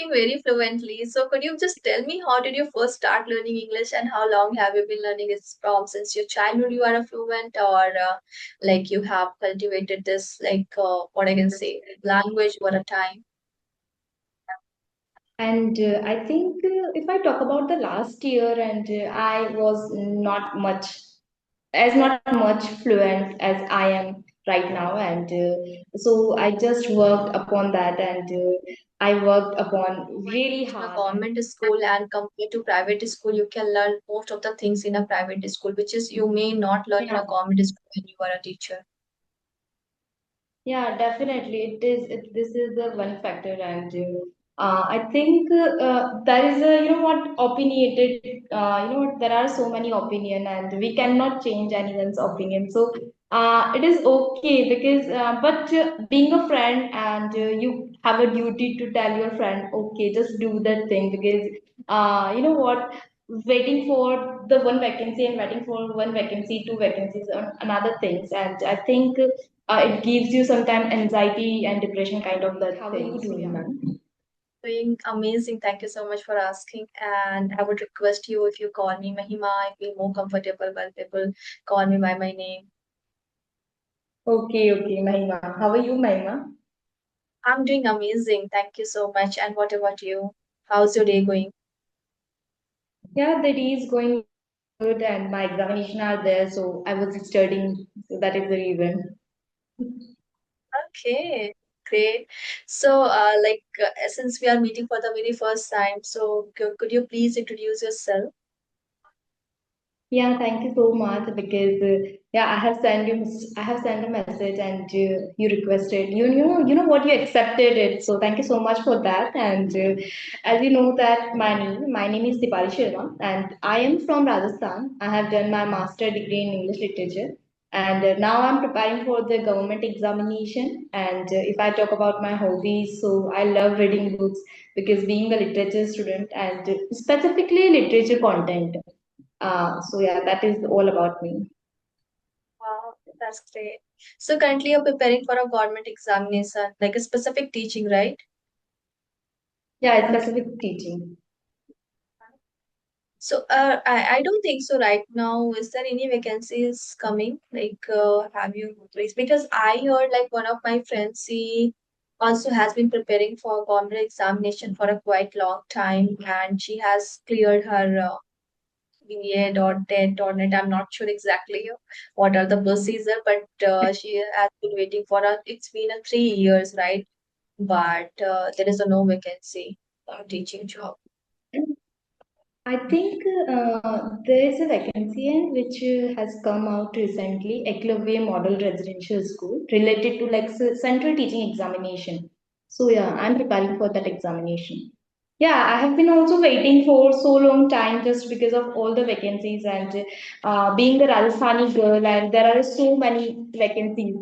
speaking very fluently. So could you just tell me how did you first start learning English and how long have you been learning it from? Since your childhood you are a fluent, or like you have cultivated this, like what I can say, language over a time? And I think if I talk about the last year, and I was not much fluent as I am right now, and so I just worked upon that, and I worked upon really In a hard. And government school and compared to private school, you can learn most of the things in a private school, which is you may not learn in yeah, a government school when you are a teacher. yeah, definitely. This is the one factor, and I think there is a opinionated. There are so many opinion, and we cannot change anyone's opinion. So it is okay because, but being a friend, and you have a duty to tell your friend, okay, just do that thing because you know what, waiting for the one vacancy and waiting for one vacancy, two vacancies, on another things, and I think it gives you sometimes anxiety and depression kind of that How are thing. you So doing, yeah. ma'am? Doing amazing. Thank you so much for asking. And I would request you if you call me Mahima, I feel more comfortable when people call me by my name. Okay, okay, Mahima. How are you, Mahima? I'm doing amazing. Thank you so much. And what about you? How's your day going? Yeah, the day is going good, and my examination are there, so I was studying. So that is the reason. Okay, great. So, since we are meeting for the very first time, so could you please introduce yourself? Yeah, thank you so much because yeah, I have sent a message, and you requested you know what, you accepted it. So thank you so much for that. And as you know that my name is Dipali Sharma, and I am from Rajasthan. I have done my master degree in English literature, and now I'm preparing for the government examination. And if I talk about my hobbies, so I love reading books because being a literature student, and specifically literature content. So yeah, that is all about me. Wow, that's great. So currently you're preparing for a government examination, like a specific teaching, right? Yeah, it's specific teaching. So, I don't think so right now. Is there any vacancies coming? Like, have you noticed? Because I heard like one of my friends, she also has been preparing for government examination for a quite long time, and she has cleared her B.Ed or TET or NET. I'm not sure exactly what are the procedure, but she has been waiting for a. It's been a 3 years, right? But there is a no vacancy teaching job. I think there is a vacancy in which has come out recently, Eklave Model Residential School, related to like central teaching examination. So yeah, I'm preparing for that examination. Yeah, I have been also waiting for so long time just because of all the vacancies, and being the Rajasthani girl, and there are so many vacancies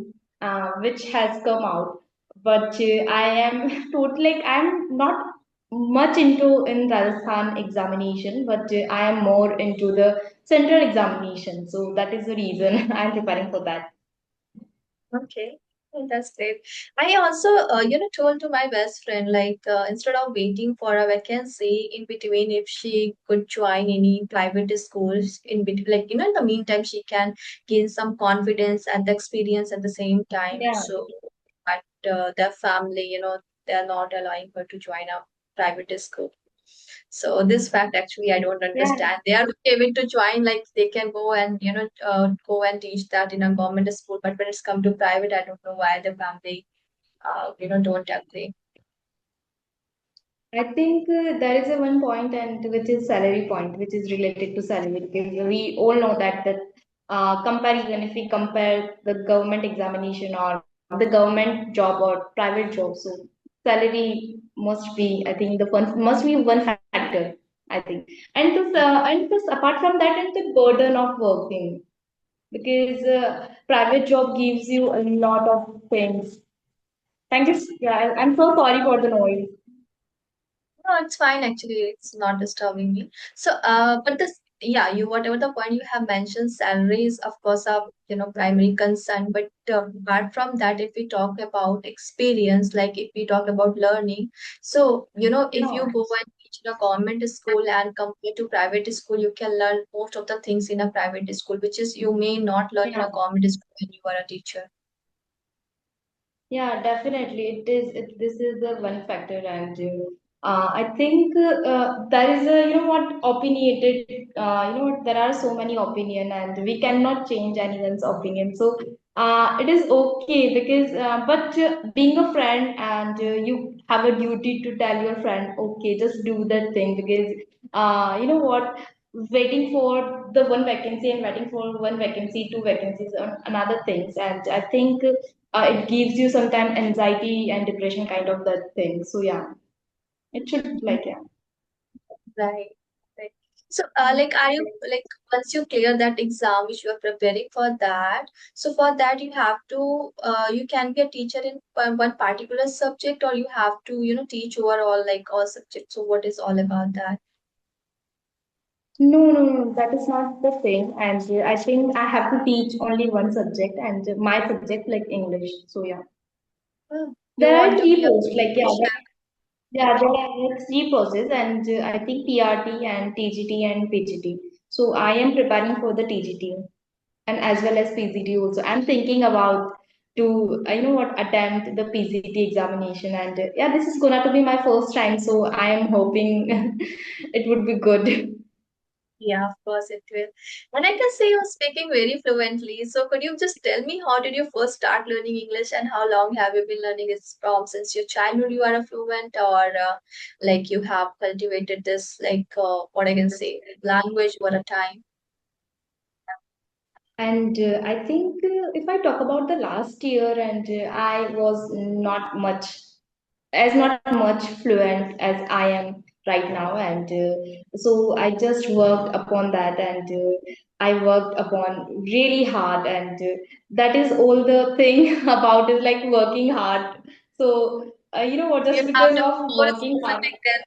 which has come out. But I am totally like I'm not much into in Rajasthan examination, but I am more into the central examination. So that is the reason I'm preparing for that. Okay, that's great. I also, told to my best friend, like, instead of waiting for a vacancy in between, if she could join any private schools in between, like, in the meantime, she can gain some confidence and experience at the same time. Yeah. So, but their family, they're not allowing her to join a private school. So this fact actually I don't Yeah. understand. They are okay with to join, like they can go and go and teach that in a government school, but when it's come to private, I don't know why the family don't agree. I think there is a one point, and which is salary point, which is related to salary, because we all know that comparison, if we compare the government examination or the government job or private job, so salary must be, I think, the one must be one factor, I think, and this apart from that, and the burden of working, because private job gives you a lot of things. Thank you. Yeah, I'm so sorry for the noise. No, it's fine actually. It's not disturbing me. So, but this yeah, you whatever the point you have mentioned, salary is of course a primary concern. But apart from that, if we talk about experience, like if we talk about learning, so if Yeah. you go and teach in a government school and compare to private school, you can learn most of the things in a private school, which is you may not learn in Yeah. a government school when you are a teacher. Yeah, definitely. It is. This is the one factor, and I think there is a opinionated. There are so many opinion, and we cannot change anyone's opinion. So it is okay because, but being a friend and you have a duty to tell your friend, okay, just do that thing because you know what, waiting for the one vacancy and waiting for one vacancy, two vacancies, on another things, and I think it gives you sometimes anxiety and depression kind of that thing. So yeah, it should like yeah. Right. Right. So, like, are you like once you clear that exam which you are preparing for that, so for that you have to, you can be a teacher in one particular subject, or you have to, teach overall like all subjects. So, what is all about that? No, no, no, that is not the thing. And I think I have to teach only one subject, and my subject like English. So yeah, Oh, you there are want to three be a posts. Like yeah, teacher. yeah, there are like three process, and I think PRT and TGT and PGT. So I am preparing for the TGT and as well as PGT also. I'm thinking about to attempt the PGT examination, and yeah, this is gonna to be my first time, so I am hoping it would be good. Yeah, of course it will. And I can see you're speaking very fluently. So could you just tell me how did you first start learning English and how long have you been learning it from? Since your childhood you are a fluent, or like you have cultivated this like what I can say language over a time? And I think if I talk about the last year, and I was not much fluent as I am right now, and so I just worked upon that, and I worked upon really hard, and that is all the thing about is like working hard. So You just have because to of go working hard. specific then.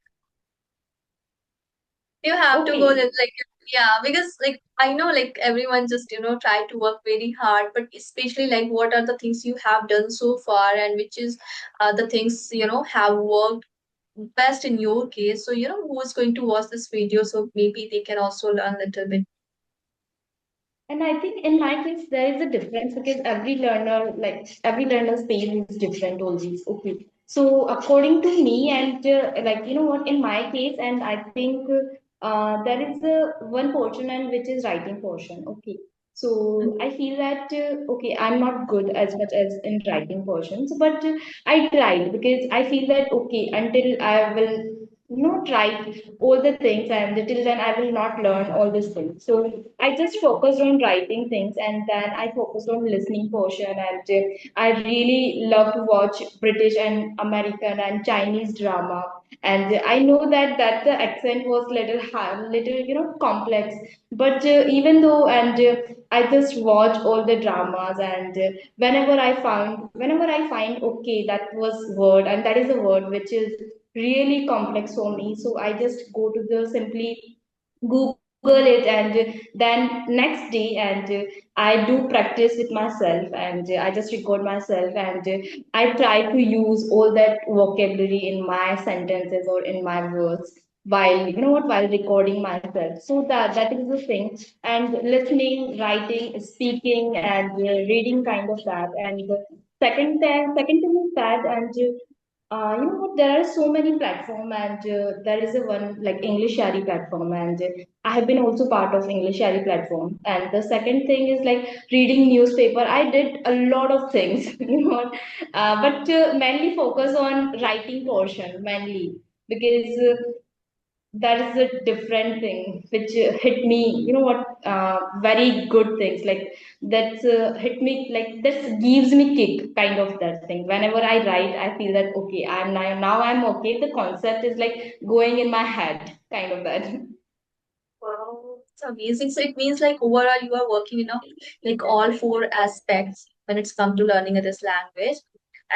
You have to go Okay. like yeah, because like I know like everyone just try to work very hard, but especially like what are the things you have done so far and which is the things have worked best in your case. So who is going to watch this video, so maybe they can also learn a little bit. And I think in my case there is a difference because every learner's pace is different always. Okay. So according to me, and in my case, and I think there is one portion and which is writing portion. Okay. So I feel that okay, I'm not good as much as in writing portions, but I tried because I feel that okay, until I will try all the things, and till then I will not learn all these things. So I just focused on writing things, and then I focused on listening portion, and I really love to watch British and American and Chinese drama, and I know that the accent was little complex, but even though, and I just watch all the dramas, and whenever I find okay, that was word, and that is a word which is really complex for me, so I just go to the simply Google it, and then next day, and I do practice with myself, and I just record myself, and I try to use all that vocabulary in my sentences or in my words while while recording myself. So that is the thing, and listening, writing, speaking, and reading kind of that. And second thing is that, and there are so many platform, and there is a one like English Shari platform, and I have been also part of English Shari platform. And the second thing is like reading newspaper. I did a lot of things, but mainly focus on writing portion mainly because that is a different thing which hit me, very good things like that's hit me, like that gives me kick kind of that thing. Whenever I write, I feel that okay, now I'm okay, the concept is like going in my head kind of that. Wow, it's amazing. So it means like overall you are working like all four aspects when it's come to learning this language.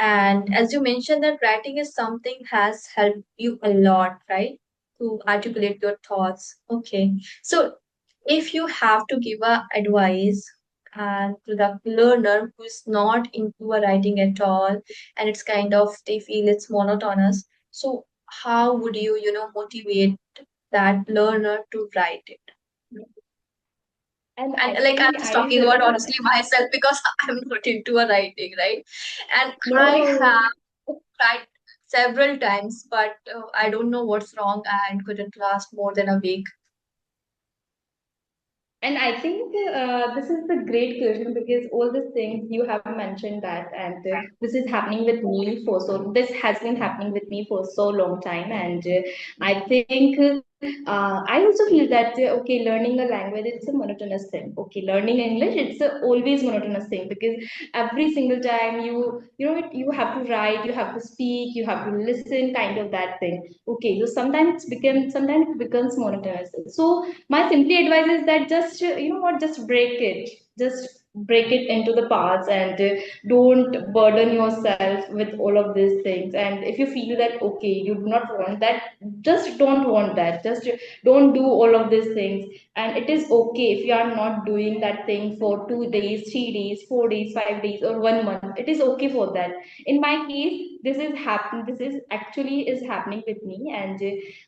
And as you mentioned that writing is something has helped you a lot, right? To articulate your thoughts. Okay. So If you have to give a advice and to the learner who is not into a writing at all, and it's kind of they feel it's monotonous, so how would you, motivate that learner to write it? And And I like I'm think just I will talking about just honestly myself because I'm not into a writing, right? And I no. have tried several times, but I don't know what's wrong and couldn't last more than a week. And I think this is the great question because all these things you have mentioned that, and this is happening with me for so this has been happening with me for so long time, and I think I also feel that okay, learning a language it's a monotonous thing. Okay, learning English it's a always monotonous thing because every single time you have to write, you have to speak, you have to listen, kind of that thing. Okay, so sometimes it becomes monotonous. So my simply advice is that just you know what, just break it into the parts, and don't burden yourself with all of these things. And if you feel that okay, you do not want that, just don't want that, just don't do all of these things. And it is okay if you are not doing that thing for 2 days, 3 days, 4 days, 5 days, or 1 month. It is okay for that. In my case, this is actually is happening with me. And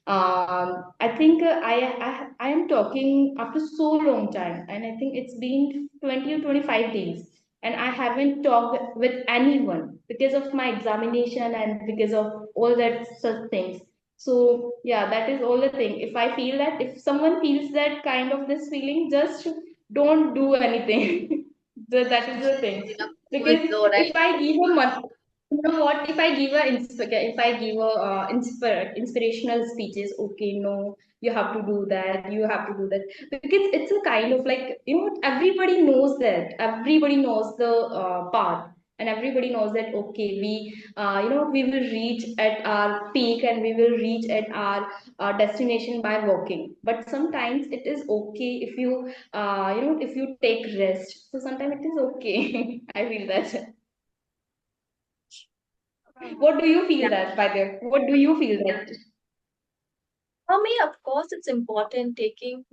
I think I am talking after so long time, and I think it's been 20 or 25 days, and I haven't talked with anyone because of my examination and because of all that such things. So yeah, that is all the thing. If I feel that, if someone feels that kind of this feeling, just don't do anything. So that is the thing. In a cool Because flow, if right? I give a you know what? If I give a inspirational speeches, okay, no, you have to do that. You have to do that because it's a kind of like everybody knows that. Everybody knows the path, and everybody knows that okay, we will reach at our peak, and we will reach at our destination by walking. But sometimes it is okay if if you take rest. So sometimes it is okay. I feel that. What do you feel Yeah. that, by the what do you feel that? For me, of course, it's important taking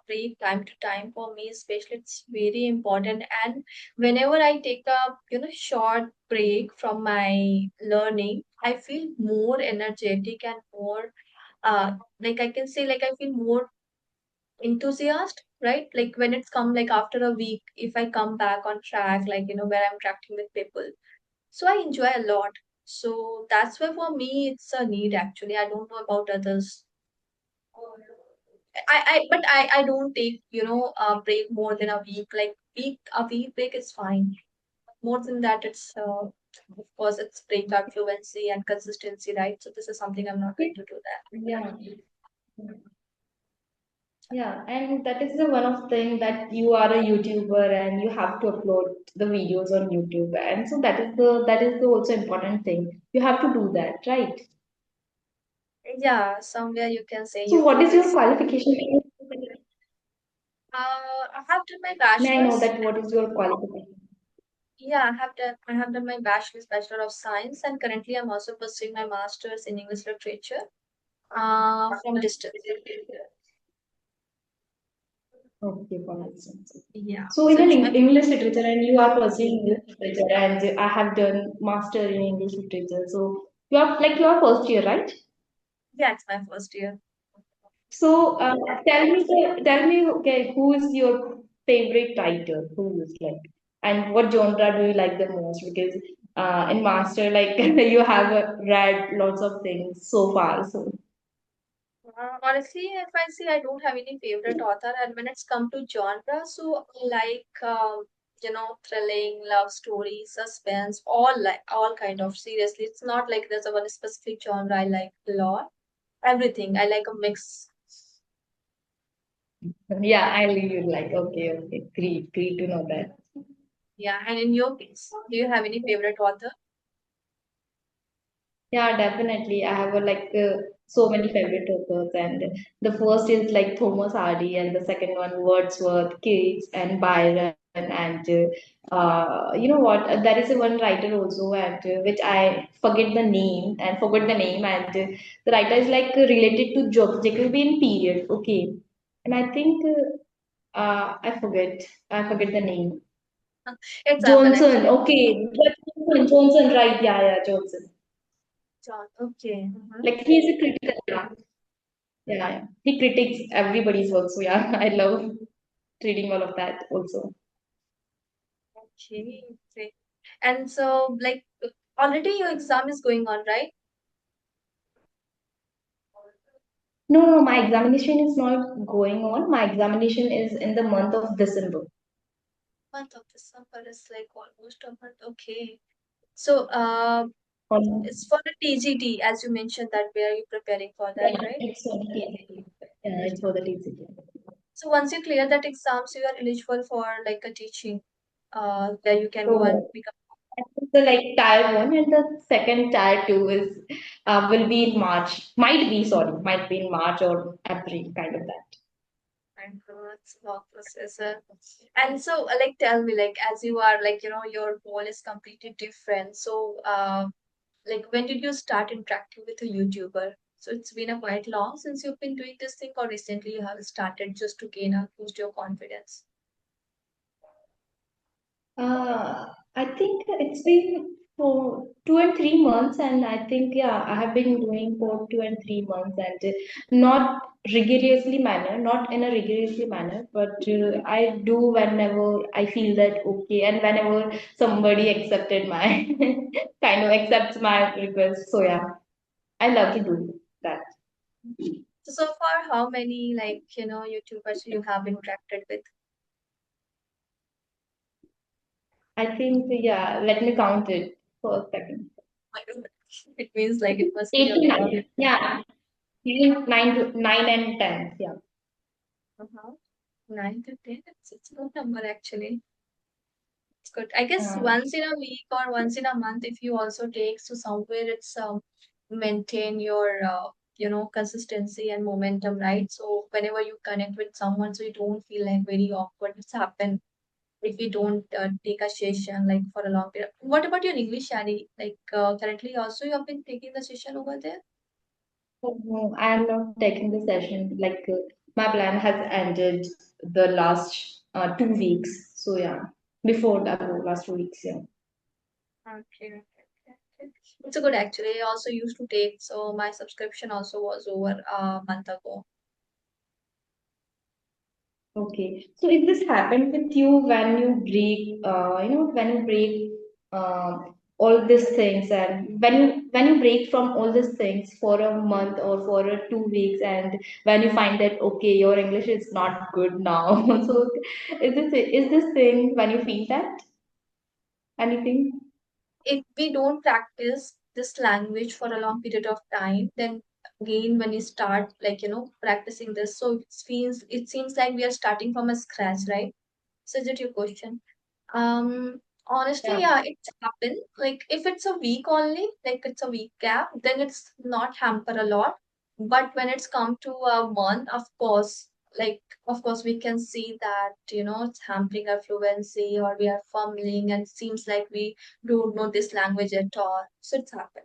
break time to time. For me, especially, it's very important. And whenever I take a short break from my learning, I feel more energetic and more like I can say like I feel more enthusiastic, right? Like when it's come like after a week, if I come back on track, like where I'm interacting with people, so I enjoy a lot. So that's why for me it's a need actually. I don't know about others. I don't take, a break more than a week. Like a week break is fine. More than that, it's of course it's break our fluency and consistency, right? So this is something I'm not going to do that. Yeah, yeah, and that is the one of thing that you are a YouTuber and you have to upload the videos on YouTube, and so that is the also important thing. You have to do that, right? Yeah, somewhere you can say So, what YouTube is your is. qualification? I have done my May I know bachelor's. that what is your qualification? Yeah, I have done my bachelor of science, and currently I'm also pursuing my master's in English literature. From distance. Okay, for instance. Yeah, So, in so an it's my English literature, and you are pursuing English literature, and I have done master in English literature. So, you are first year, right? yeah, it's my first year. So tell me, okay, who is your favorite writer? Who is like, and what genre do you like the most? Because in master, like you have read lots of things so far. So Honestly, if I say I don't have any favorite author, and when it's come to genre, so I like thrilling, love story, suspense, all kind of. Seriously, it's not like there's a one specific genre I like a lot. Everything I like a mix. yeah, I really like. Okay, okay, great to know that. Yeah, and in your case, do you have any favorite author? Yeah, definitely. I have so many favorite authors, and the first is like Thomas Hardy, and the second one Wordsworth, Keats, and Byron, and you know what? There is a one writer also, and which I forgot the name, and the writer is like related to Jacobean period. Okay, and I think. I forget the name. It's happened Johnson. actually. Okay. Johnson, right. Yeah, yeah, Johnson. John. Okay. Like he's a critical. Yeah, yeah, yeah. He critiques everybody's work. So yeah, I love reading all of that also. Okay. Great. And so, like, already your exam is going on, right? No, no, my examination is not going on. My examination is in the month of December. Month of December is like almost a month. Okay. So, On it's for the TGT, as you mentioned that where you preparing for that, yeah, right? it's for the TCT. Yeah, it's for the TCT. So once you clear that exams, you are eligible for like a teaching, where you can go and So become. it's the like tier one, and the second tier two is will be in March. Might be in March or April, kind of that. And it's a long process. And so, like, tell me, like, as you are, like, your goal is completely different. So, like, when did you start interacting with a YouTuber? So it's been a quite long since you've been doing this thing, or recently you have started just to gain a boost your confidence. I think it's been for 2 and 3 months, and I think yeah, I have been doing for 2 and 3 months, and not in a rigorously manner, but I do whenever I feel that okay, and whenever somebody accepted my kind of accepts my request. So yeah, I love to do that. So, so far, how many, like, YouTubers you have interacted with? I think yeah, let me count it for a second. I don't know. It means like it must be Eight a to very. nine. Yeah, nine and 10. Yeah. Uh-huh. 9 to 10. It's a good number actually. It's good. I guess Uh, once in a week or once in a month, if you also take so somewhere it's maintain your consistency and momentum, right? So whenever you connect with someone, so you don't feel like very awkward. It's happened if we don't take a session like for a long period. What about your English, Shani? Like currently also you have been taking the session over there? so, no, I am not taking the session. Like my plan has ended the last 2 weeks. So yeah, before that, the last 2 weeks. Yeah. Okay, okay, okay, okay. It's a good actually. I also used to take, so my subscription also was over a month ago. Okay. So if this happened with you when you break, when you break all these things, and when you break from all these things for a month or for 2 weeks, and when you find that okay, your English is not good now. So is this thing when you feel that anything? If we don't practice this language for a long period of time, then again when you start like practicing this, so it seems like we are starting from a scratch, right? So is it your question? Honestly, Yeah. yeah, it's happened. Like if it's a week only, like it's a week gap, then it's not hamper a lot. But when it's come to a month, of course, like of course we can see that it's hampering our fluency or we are fumbling and seems like we don't know this language at all. So it's happened.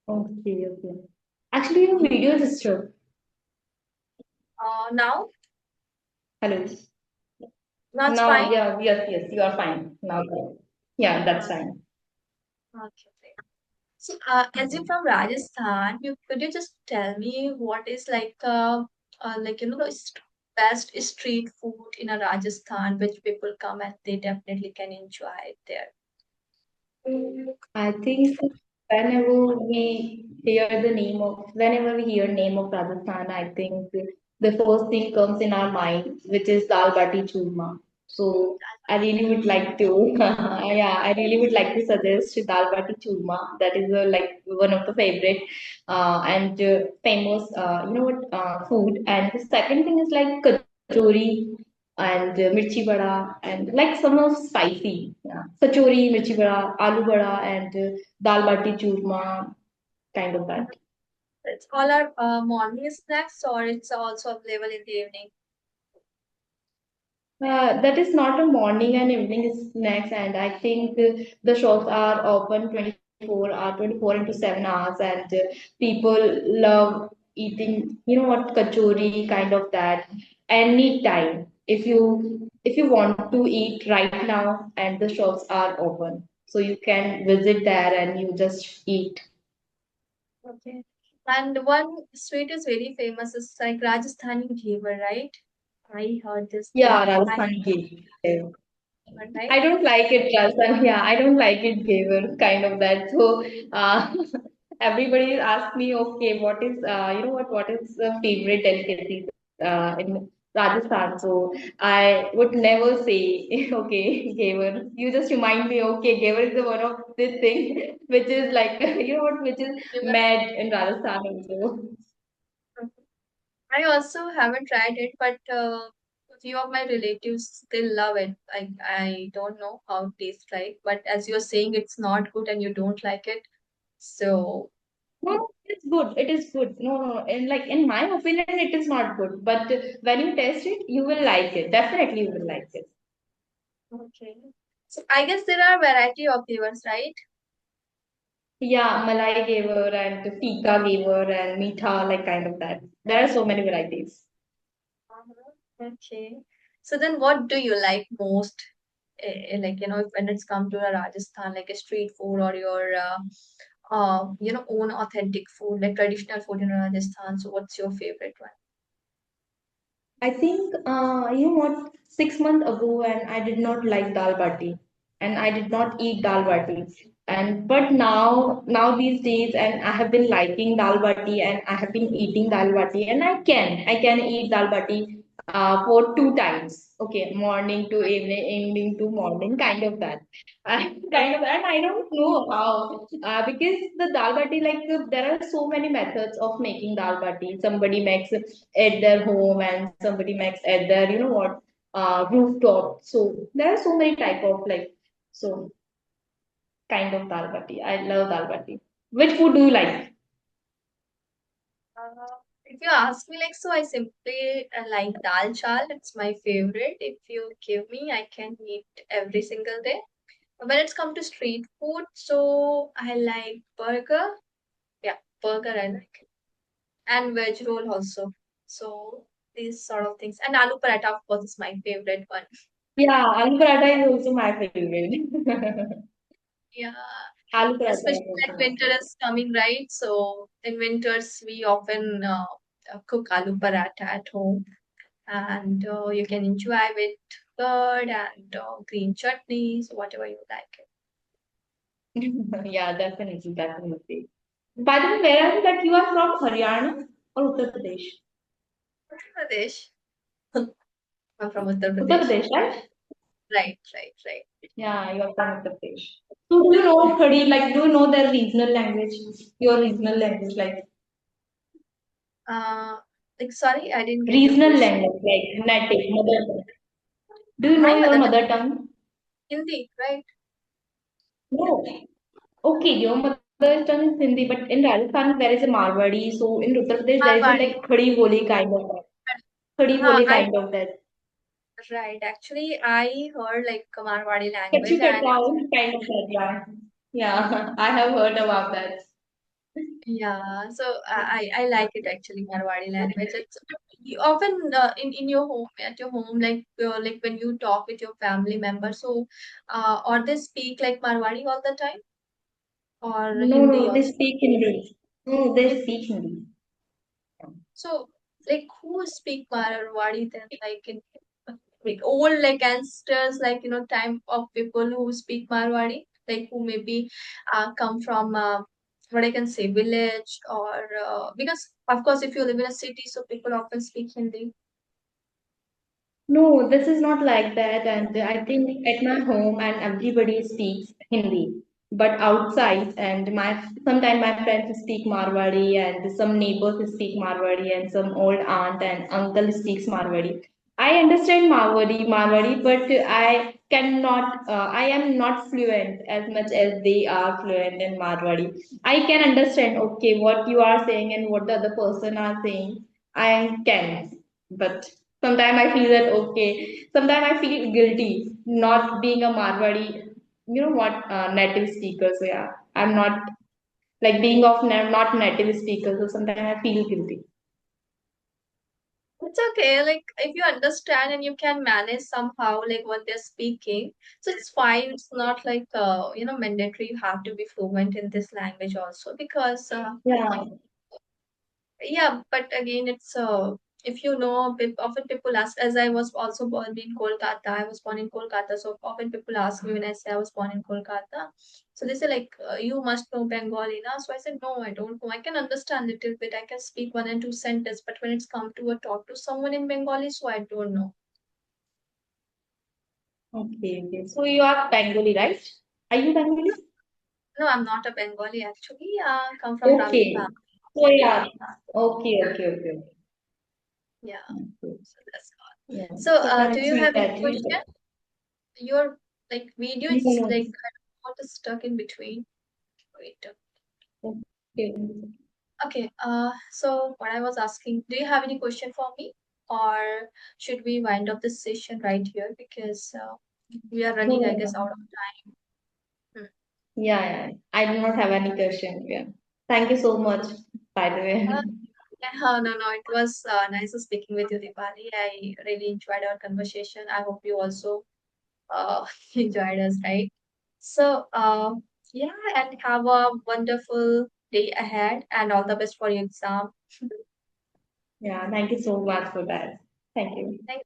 Okay. Okay. Actually, your video is disturbed. Now, Hello. now it's Now, fine. yeah, yes, yes, you are fine. Now, yeah, that's Uh, fine. okay. So, as you're from Rajasthan, could you just tell me what is like the best street food in a Rajasthan which people come and they definitely can enjoy it there. I think whenever we hear name of Rajasthan, I think the first thing comes in our mind, which is dal bati churma. So I really would like to, yeah, I really would like to suggest dal bati churma. That is like one of the favorite and famous, food. And the second thing is like kachori and mirchi vada and like some of spicy. Yeah. Kachori, mirchi vada, aloo vada, and dal bati churma, kind of that. It's all our morning snacks or it's also available in the evening. That is not a morning and evening snacks, and I think the shops are open 24 into 7 hours, and people love. eating, you know what, kachori, kind of that, anytime. If you want to eat right now and the shops are open, so you can visit there and you just eat. Okay. And one sweet is very famous. It's like Rajasthani ghevar, right? I heard this thing. Yeah, I Rajasthani ghee. heard, right? I don't like it, Rajasthan. Yeah, I don't like it, Gaver, kind of that. So, everybody asks me, okay, what is the favorite delicacies in Rajasthan? So, I would never say, okay, Gaver. You just remind me, okay, Gaver is the one of this thing which is like, which is Famous. mad in Rajasthan also. I also haven't tried it, but a few of my relatives still love it. I don't know how it tastes like, but as you're saying, it's not good and you don't like it. So, No, it's good. It is good. No, no, no. In my opinion, it is not good. But when you taste it, you will like it. Definitely, you will like it. okay. So I guess there are variety of flavors, right? Yeah, Malai giver and Tikka giver and Meetha, like kind of that. There are so many varieties. Uh-huh. Okay. So then what do you like most? Like, when it's come to a Rajasthan, like a street food or your, own authentic food, like traditional food in Rajasthan. So what's your favorite one? I think, you know what, 6 months ago, and I did not like dal bati, and I did not eat dal bati. And but now these days, and I have been liking dal bati, and I have been eating dal bati, and I can eat dal bati for 2 times. Okay, morning to evening, evening to morning, kind of that. Kind of, and I don't know how, because the dal bati, like there are so many methods of making dal bati. Somebody makes at their home and somebody makes at their, rooftop. So there are so many type of like, so kind of dal bati. I love dal bati. Which food do you like? If you ask me, like, so I simply like dal chal. It's my favorite. If you give me, I can eat every single day. When it's come to street food, so I like burger. Yeah, burger I like. And veg roll also. So these sort of things. And aloo paratha, of course, is my favorite one. Yeah, aloo paratha is also my favorite. Yeah, Aloo paratha is especially also like my winter favorite. is coming, right? So in winters, we often cook aloo paratha at home. And you can enjoy with curd and green chutneys, whatever you like. Yeah, definitely, definitely. By the way, where are you, that you are from, Haryana or Uttar Pradesh? Uttar Pradesh. I'm from Uttar Uttar Pradesh. Pradesh, right? Right, right, right. Yeah, you are from Uttar Pradesh. So do you know Khadi, like do you know their regional language? Your regional language, like Uh, sorry, I didn't get your regional question. language, like native, mother tongue. Do you know My your mother tongue, mother tongue? Hindi, right? No. Okay, your mother tongue is Hindi, but in Rajasthan there is a Marwadi. So in Uttar Pradesh there is a Marwadi. like Khadi Boli kind of that. Khadi Boli I kind of that. right. Actually, I heard like Marwadi Kachu language, and Katrao kind of that, yeah. Yeah, I have heard about that. yeah, so I like it actually, Marwadi language. It's you often in your home at your home, like when you talk with your family members, so or they speak like Marwadi all the time or No, Hindi no, they also. speak Hindi. No, they speak Hindi. So like who speak Marwadi then? Like old like ancestors, like time of people who speak Marwadi, like who maybe come from what I can say village or because of course if you live in a city, so people often speak Hindi. No, this is not like that. And I think at my home and everybody speaks Hindi. But outside, and my sometimes my friends speak Marwari, and some neighbors speak Marwari, and some old aunt and uncle speaks Marwari. I understand Marwari, but I cannot. I am not fluent as much as they are fluent in Marwari. I can understand, okay, what you are saying and what the other person are saying. I can, but sometimes I feel that, okay. Sometimes I feel guilty not being a Marwari, native speaker. So yeah, I'm not like being of not native speakers, so sometimes I feel guilty. It's okay. Like if you understand and you can manage somehow, like what they're speaking, so it's fine. It's not like mandatory. You have to be fluent in this language also because Yeah. yeah. But again, it's if you know, often people ask. As I was also born in Kolkata, I was born in Kolkata, so often people ask me when I say I was born in Kolkata. So they say like you must know Bengali now. So I said no, I don't know. I can understand a little bit. I can speak one and two sentences, but when it's come to a talk to someone in Bengali, so I don't know. Okay, okay. So you are Bengali, right? Are you Bengali? No, I'm not a Bengali actually. Come from Brahmin Okay. family. So yeah. Okay, okay, okay, Yeah, okay. so that's all. Yeah. So, So do you actually, have any actually, question? Your like video no, is no. like I don't know what is stuck in between. Wait. Okay. Okay. So what I was asking, do you have any question for me, or should we wind up this session right here because we are No, running, I no, guess, no. out of time. Hmm. Yeah, yeah. I do not have any question. Yeah. Thank you so much, by the way. Uh, no. It was nice speaking with you, Deepali. I really enjoyed our conversation. I hope you also enjoyed us, right? So, yeah, and have a wonderful day ahead and all the best for your exam. Yeah, thank you so much for that. Thank you. Thank